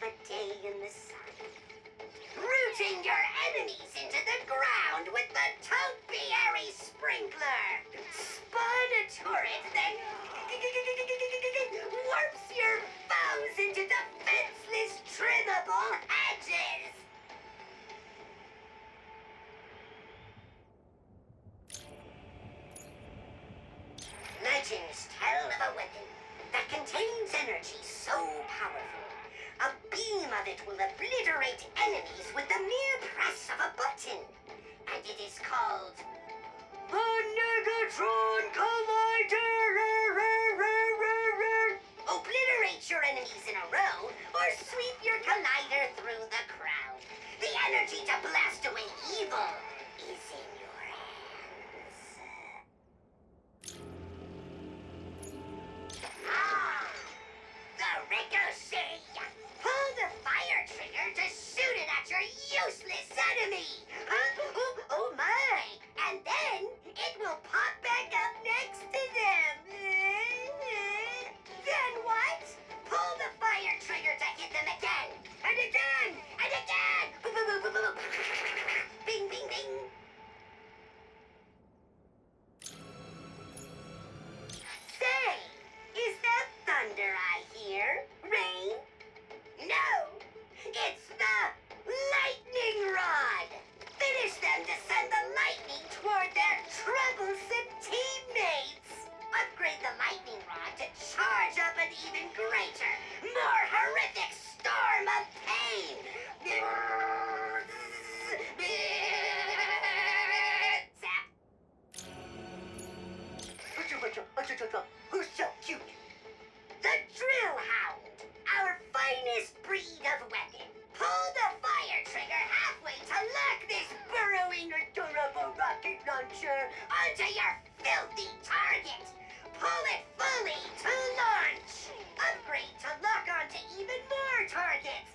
a day in the sun. Rooting your enemies into the ground with the Toxiary Sprinkler. Spawn a turret, then warps your foes into defenseless trimmable hedges. Legends tell of a weapon that contains energy so powerful, a beam of it will obliterate enemies with the mere press of a button. And it is called the Negatron Collider. Obliterate your enemies in a row, or sweep your collider through the crowd. The energy to blast away evil is in your hands. The Ricochet! Pull the fire trigger to shoot it at your useless enemy! Oh my! And then it will pop back up next to them! Then what? Pull the fire trigger to hit them again! And again! And again! Bing, bing, bing! Say! Is that thunder I hear? Rain? No! It's the lightning rod! Finish them to send the lightning toward their troublesome teammates! Upgrade the lightning rod to charge up an even greater, more horrific storm of pain! Zap! Who's so cute? The Drillhound, our finest breed of weapon. Pull the fire trigger halfway to lock this burrowing adorable rocket launcher onto your filthy target. Pull it fully to launch. Upgrade to lock onto even more targets.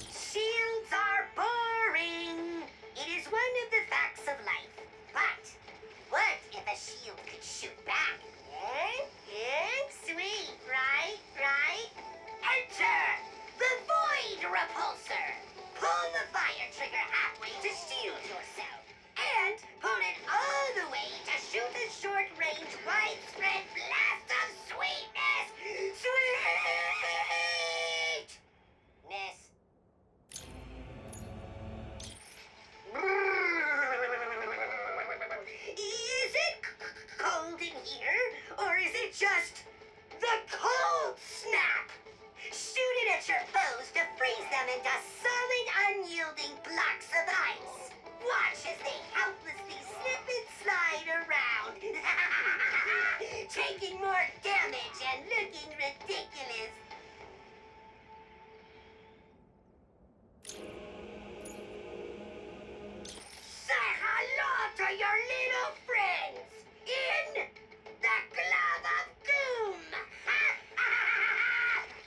Shields are boring. It is one of the facts of life. But what if a shield could shoot back? Sweet, right? Enter the Void Repulser. Pull the fire trigger halfway to shield yourself. And pull it all the way to shoot a short-range, widespread blast of sweetness! Sweetness! Is it cold in here? Or is it just the cold snap? Shoot it at your foes to freeze them into solid, unyielding blocks of ice. Watch as they helplessly slip and slide around. Taking more damage and looking ridiculous. Say hello to your little friends in the Glove of Doom!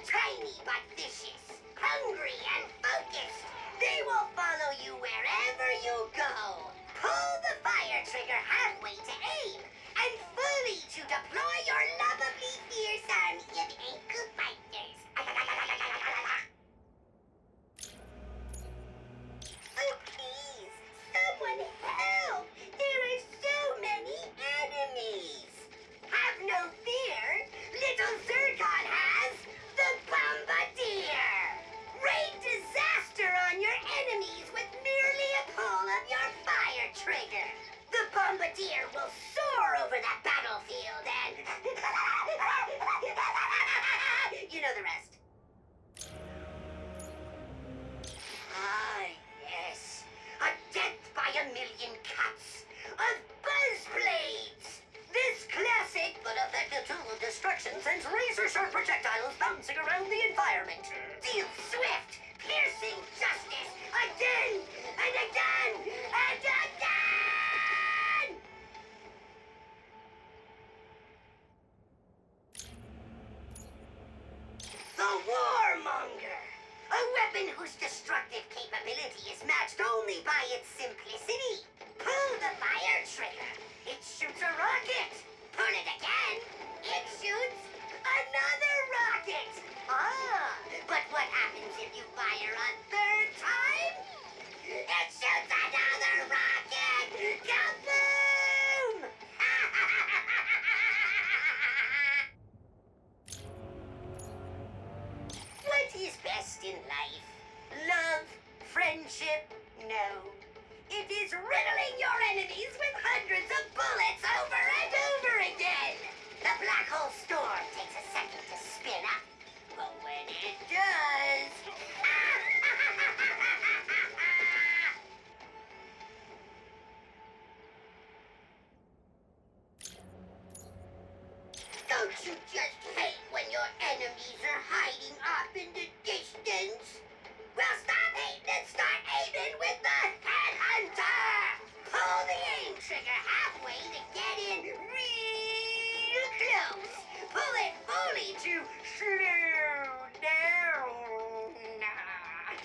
Tiny but vicious, hungry and focused, they will follow you wherever you go. Pull the fire trigger halfway to aim, and fully to deploy your lovably fierce army of ankle biters. Oh please, someone help! There are so many enemies! Have no fear! Little Zircon has the Bombardier! Rain disaster on your enemies with merely a pull of your fire trigger! The Bombardier will soar over the battlefield and... you know the rest. Ah, yes. A death by a million cuts of buzz blades! This classic but effective tool of destruction sends razor-sharp projectiles bouncing around the environment. Deal swift, piercing justice again and again and again! The Warmonger! A weapon whose destructive capability is matched only by its simplicity. Pull the fire trigger. It shoots a rocket. Pull it again. It shoots a in life. Love, friendship, no. It is riddling your enemies with hundreds of bullets over and over again. The black hole storm takes a second to spin up, but when it does... Don't you just hate when your enemies are hiding up in the distance? Well, stop hating and start aiming with the Headhunter! Pull the aim trigger halfway to get in real close. Pull it fully to slow down.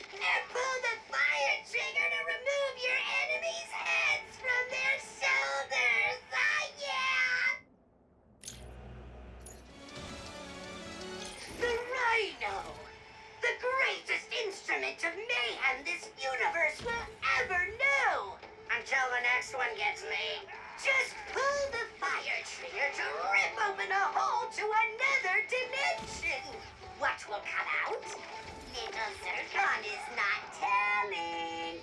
And pull the fire trigger to remove your enemies' heads from their shoulders. Ah, yeah! The Rhyno! The greatest instrument of mayhem this universe will ever know! Until the next one gets me. Just pull the fire trigger to rip open a hole to another dimension! What will come out? Little Zircon is not telling.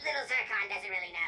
Little Zircon doesn't really know.